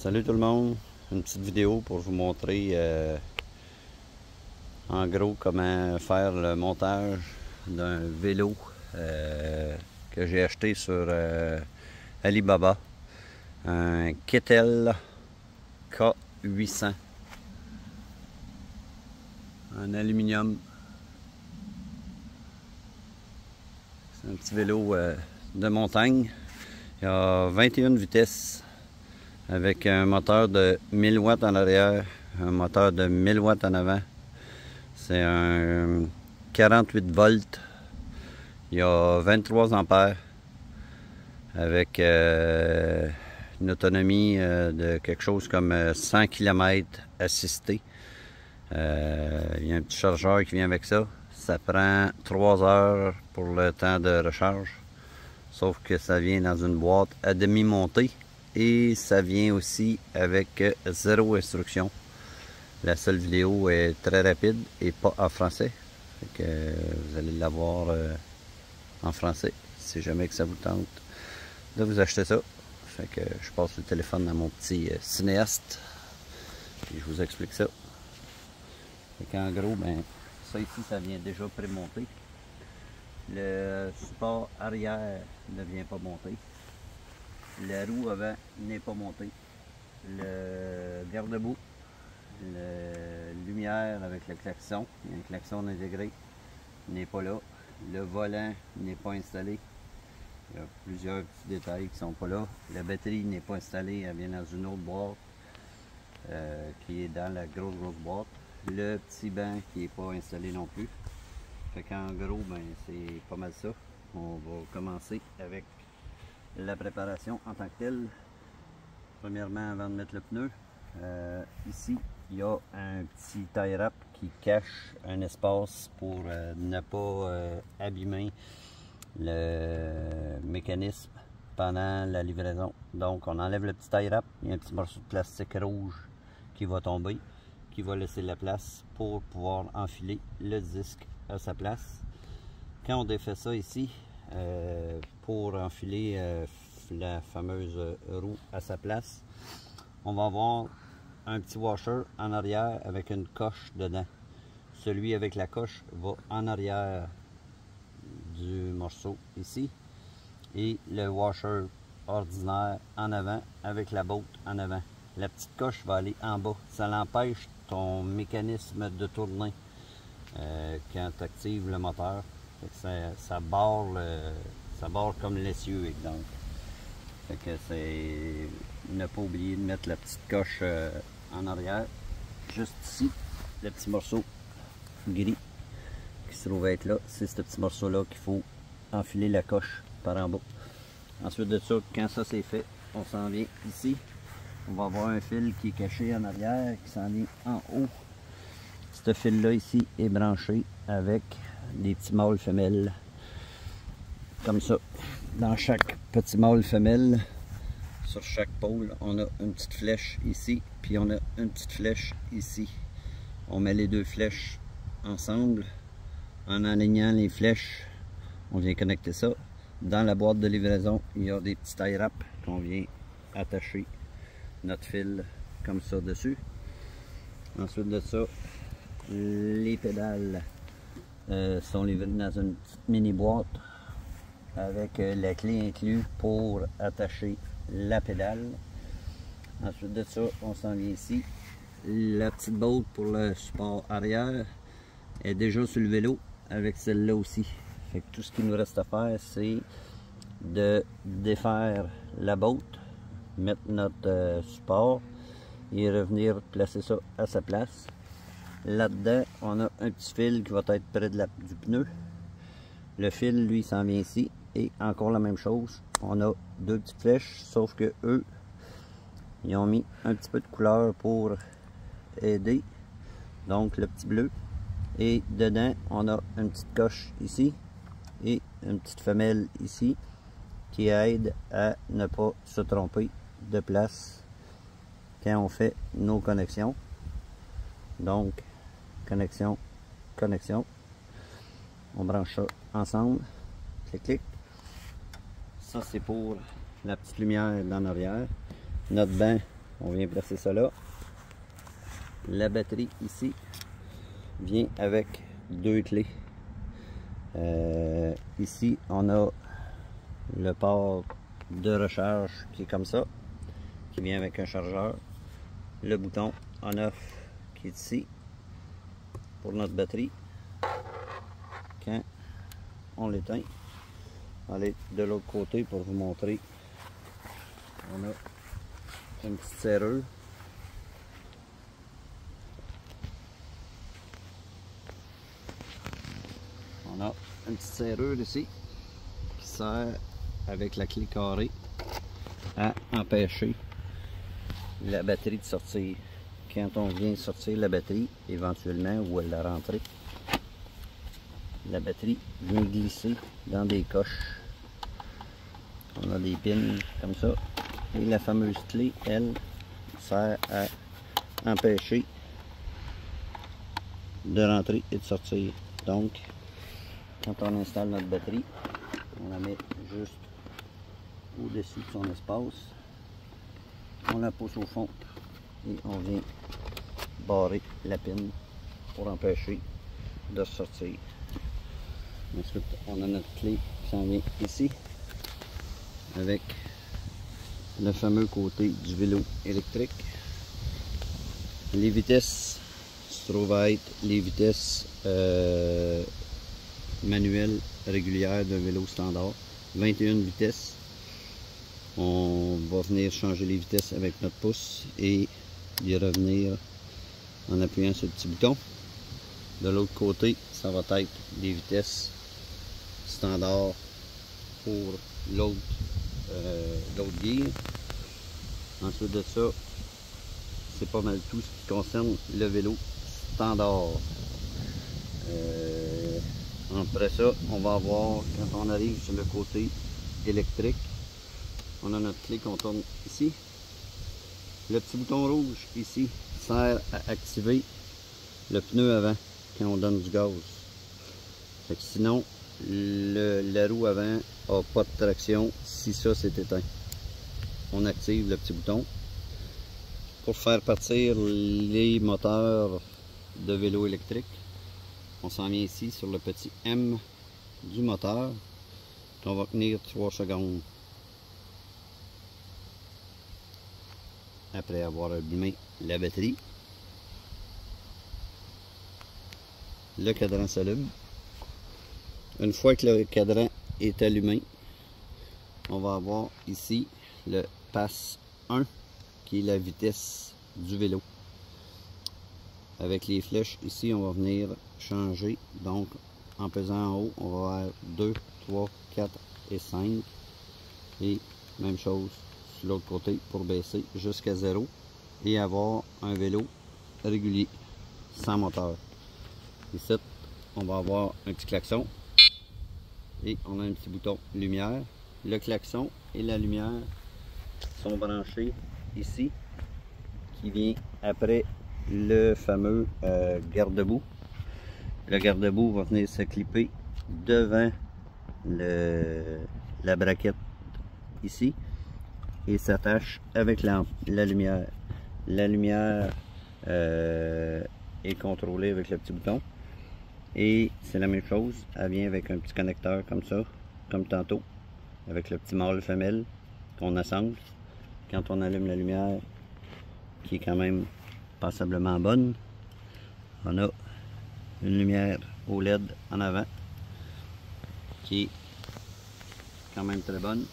Salut tout le monde, une petite vidéo pour vous montrer en gros comment faire le montage d'un vélo que j'ai acheté sur Alibaba, un Kettel K800 en aluminium. C'est un petit vélo de montagne. Il y a 21 vitesses avec un moteur de 1000 watts en arrière, un moteur de 1000 watts en avant. C'est un 48 volts. Il y a 23 ampères avec une autonomie de quelque chose comme 100 km assisté. Il y a un petit chargeur qui vient avec ça. Ça prend 3 heures pour le temps de recharge. Sauf que ça vient dans une boîte à demi-montée. Et ça vient aussi avec 0 instruction. La seule vidéo est très rapide et pas en français. Fait que vous allez l'avoir en français si jamais que ça vous tente de vous acheter ça. Fait que je passe le téléphone à mon petit cinéaste et je vous explique ça. Fait qu'en gros, ben, ça ici, ça vient déjà prémonté. Le support arrière ne vient pas monter. La roue avant n'est pas montée. Le garde-boue, la lumière avec le klaxon, il y a un klaxon intégré, n'est pas là. Le volant n'est pas installé. Il y a plusieurs petits détails qui ne sont pas là. La batterie n'est pas installée, elle vient dans une autre boîte qui est dans la grosse boîte. Le petit banc qui n'est pas installé non plus. Fait qu'en gros, ben, c'est pas mal ça. On va commencer avec la préparation en tant que telle. Premièrement, avant de mettre le pneu, ici il y a un petit tie wrap qui cache un espace pour ne pas abîmer le mécanisme pendant la livraison. Donc on enlève le petit tie wrap, il y a un petit morceau de plastique rouge qui va tomber, qui va laisser la place pour pouvoir enfiler le disque à sa place. Quand on défait ça ici, pour enfiler la fameuse roue à sa place, on va avoir un petit washer en arrière avec une coche dedans. Celui avec la coche va en arrière du morceau ici et le washer ordinaire en avant avec la botte en avant. La petite coche va aller en bas. Ça l'empêche ton mécanisme de tourner quand tu actives le moteur. Ça barre comme l'essieu, exemple. Fait que c'est ne pas oublier de mettre la petite coche en arrière. Juste ici, le petit morceau gris qui se trouve être là, c'est ce petit morceau-là qu'il faut enfiler la coche par en bas. Ensuite de ça, quand ça c'est fait, on s'en vient ici. On va avoir un fil qui est caché en arrière, qui s'en vient en haut. Ce fil-là ici est branché avec des petits mâles femelles. Comme ça. Dans chaque petit mâle femelle, sur chaque pôle, on a une petite flèche ici, puis on a une petite flèche ici. On met les deux flèches ensemble. En alignant les flèches, on vient connecter ça. Dans la boîte de livraison, il y a des petits tie wraps qu'on vient attacher notre fil comme ça dessus. Ensuite de ça, les pédales sont livrées dans une petite mini boîte avec la clé inclue pour attacher la pédale. Ensuite de ça, on s'en vient ici. La petite botte pour le support arrière est déjà sur le vélo avec celle-là aussi. Fait que tout ce qu'il nous reste à faire, c'est de défaire la botte, mettre notre support et revenir placer ça à sa place. Là-dedans, on a un petit fil qui va être près de du pneu. Le fil, lui, s'en vient ici. Et encore la même chose, on a deux petites flèches, sauf que eux, ils ont mis un petit peu de couleur pour aider. Donc le petit bleu. Et dedans, on a une petite coche ici et une petite femelle ici qui aide à ne pas se tromper de place quand on fait nos connexions. Donc, connexion, connexion. On branche ça ensemble. Clic, clic. Ça, c'est pour la petite lumière en arrière. Notre banc On vient placer ça là. La batterie ici vient avec deux clés. Ici, on a le port de recharge qui est comme ça, qui vient avec un chargeur. Le bouton on-off qui est ici pour notre batterie. Quand on l'éteint, on va aller de l'autre côté pour vous montrer. On a une petite serrure. On a une petite serrure ici qui sert avec la clé carrée à empêcher la batterie de sortir. Quand on vient sortir la batterie éventuellement ou à la rentrée, la batterie vient glisser dans des coches. On a des pins comme ça et la fameuse clé, elle, sert à empêcher de rentrer et de sortir. Donc quand on installe notre batterie, on la met juste au-dessus de son espace, on la pousse au fond et on vient barrer la pine pour empêcher de sortir. Ensuite, on a notre clé qui s'en vient ici avec le fameux côté du vélo électrique. Les vitesses se trouvent à être les vitesses manuelles régulières d'un vélo standard. 21 vitesses. On va venir changer les vitesses avec notre pouce et y revenir en appuyant sur le petit bouton. De l'autre côté, ça va être des vitesses standard pour l'autre gear. Ensuite de ça, c'est pas mal tout ce qui concerne le vélo standard. Après ça, on va avoir, quand on arrive sur le côté électrique, on a notre clé qu'on tourne ici. Le petit bouton rouge ici sert à activer le pneu avant quand on donne du gaz. Fait que sinon, la roue avant n'a pas de traction si ça c'est éteint. On active le petit bouton pour faire partir les moteurs de vélo électrique. On s'en vient ici sur le petit M du moteur. On va tenir 3 secondes. Après avoir allumé la batterie, le cadran s'allume. Une fois que le cadran est allumé, on va avoir ici le pass 1 qui est la vitesse du vélo. Avec les flèches ici, on va venir changer. Donc en pesant en haut, on va avoir 2, 3, 4 et 5. Et même chose sur l'autre côté pour baisser jusqu'à 0 et avoir un vélo régulier sans moteur. Ici, on va avoir un petit klaxon et on a un petit bouton lumière. Le klaxon et la lumière sont branchés ici, qui vient après le fameux garde-boue. Le garde-boue va venir se clipper devant la braquette ici et s'attache avec la lumière. La lumière est contrôlée avec le petit bouton et c'est la même chose, elle vient avec un petit connecteur comme ça, comme tantôt, avec le petit mâle femelle qu'on assemble. Quand on allume la lumière, qui est quand même passablement bonne, on a une lumière OLED en avant qui est quand même très bonne.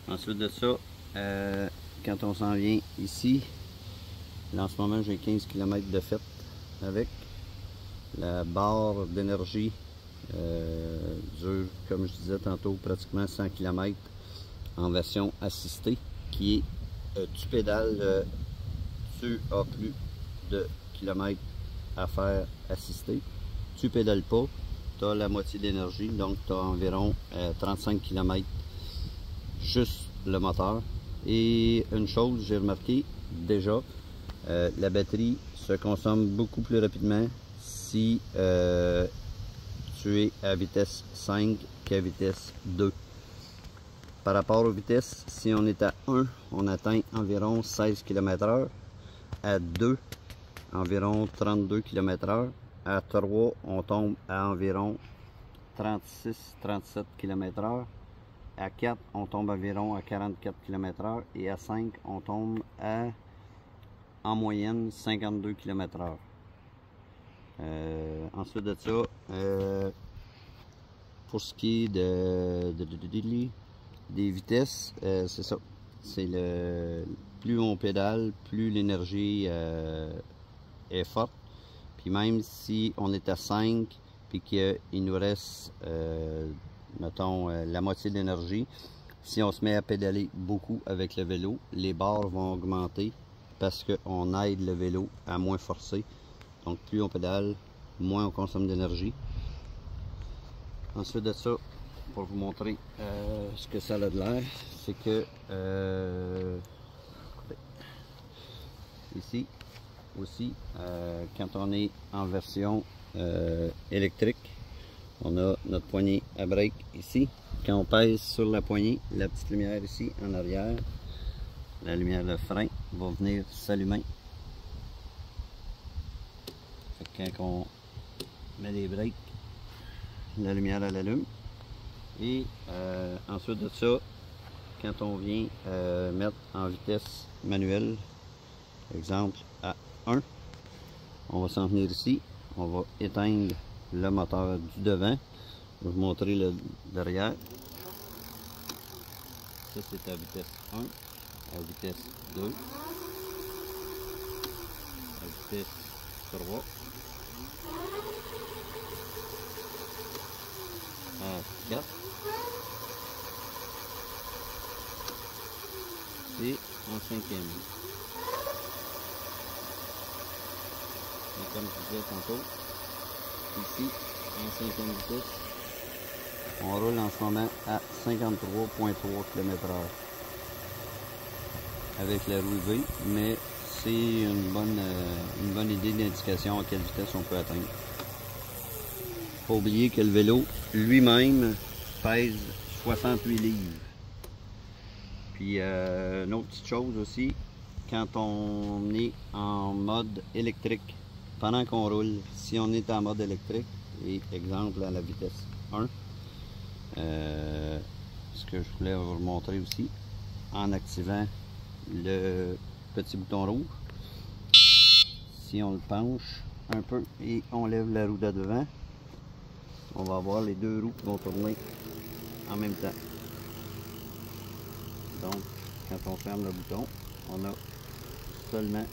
Ensuite de ça, quand on s'en vient ici, là en ce moment j'ai 15 km de fait avec. La barre d'énergie dure, comme je disais tantôt, pratiquement 100 km en version assistée, qui est tu pédales, tu as plus de kilomètres à faire assisté. Tu pédales pas, tu as la moitié d'énergie, donc tu as environ 35 km juste le moteur. Et une chose, j'ai remarqué déjà, la batterie se consomme beaucoup plus rapidement si tu es à vitesse 5 qu'à vitesse 2. Par rapport aux vitesses, si on est à 1, on atteint environ 16 km/h. À 2, environ 32 km/h. À 3, on tombe à environ 36-37 km/h. À 4, on tombe environ à 44 km/h. Et à 5, on tombe à, en moyenne, 52 km/h. Ensuite de ça, pour ce qui est des vitesses, c'est ça. C'est plus on pédale, plus l'énergie est forte. Puis même si on est à 5, puis qu'il nous reste, mettons, la moitié de l'énergie, si on se met à pédaler beaucoup avec le vélo, les barres vont augmenter parce qu'on aide le vélo à moins forcer. Donc plus on pédale, moins on consomme d'énergie. Ensuite de ça, pour vous montrer ce que ça a de l'air, c'est que ici aussi, quand on est en version électrique, on a notre poignée à break ici. Quand on pèse sur la poignée, la petite lumière ici en arrière, la lumière de frein va venir s'allumer. Quand on met les breaks, la lumière elle allume. Et ensuite de ça, quand on vient mettre en vitesse manuelle, exemple à 1, on va s'en venir ici, on va éteindre le moteur du devant. Je vais vous montrer le derrière. Ça c'est à vitesse 1, à vitesse 2, à vitesse 3, à 4 et en 5e. Et comme je disais tantôt, ici en 5e vitesse, on roule en ce moment à 53,3 km/h avec la roue V, mais c'est une bonne idée d'indication à quelle vitesse on peut atteindre. Faut oublier que le vélo lui-même pèse 68 livres. Puis une autre petite chose aussi, quand on est en mode électrique, pendant qu'on roule, si on est en mode électrique, et exemple à la vitesse 1, ce que je voulais vous montrer aussi, en activant le petit bouton rouge, si on le penche un peu et on lève la roue de devant, on va avoir les deux roues qui vont tourner en même temps. Donc quand on ferme le bouton, on a seulement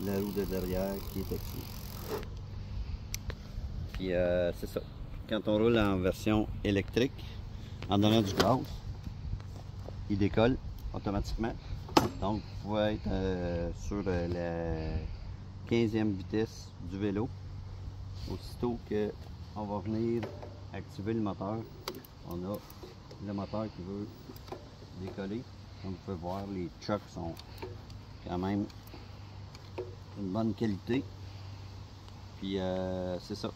la roue de derrière qui est active. Puis c'est ça. Quand on roule en version électrique, en donnant du gaz, il décolle automatiquement. Donc vous pouvez être sur la 15e vitesse du vélo. Aussitôt que on va venir activer le moteur, on a le moteur qui veut décoller. Comme vous pouvez voir, les chocs sont quand même une bonne qualité. Puis c'est ça.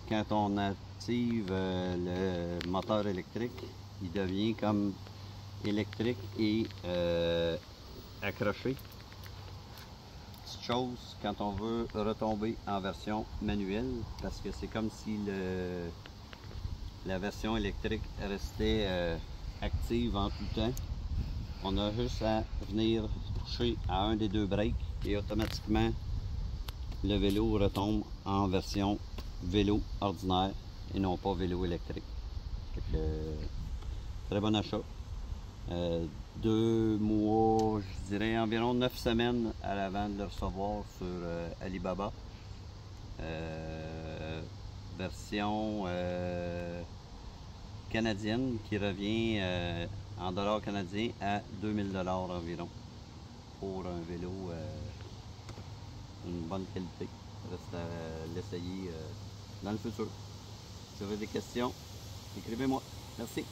Quand on active le moteur électrique, il devient comme électrique et accroché. Petite chose, quand on veut retomber en version manuelle, parce que c'est comme si la version électrique restait active en tout temps, on a juste à venir toucher à un des deux breaks et automatiquement le vélo retombe en version vélo ordinaire et non pas vélo électrique. Très bon achat. 2 mois, je dirais environ 9 semaines avant de le recevoir sur Alibaba. Version canadienne qui revient en dollars canadiens à 2000 $ environ pour un vélo une bonne qualité. Reste à l'essayer dans le futur. Si vous avez des questions, écrivez-moi. Merci.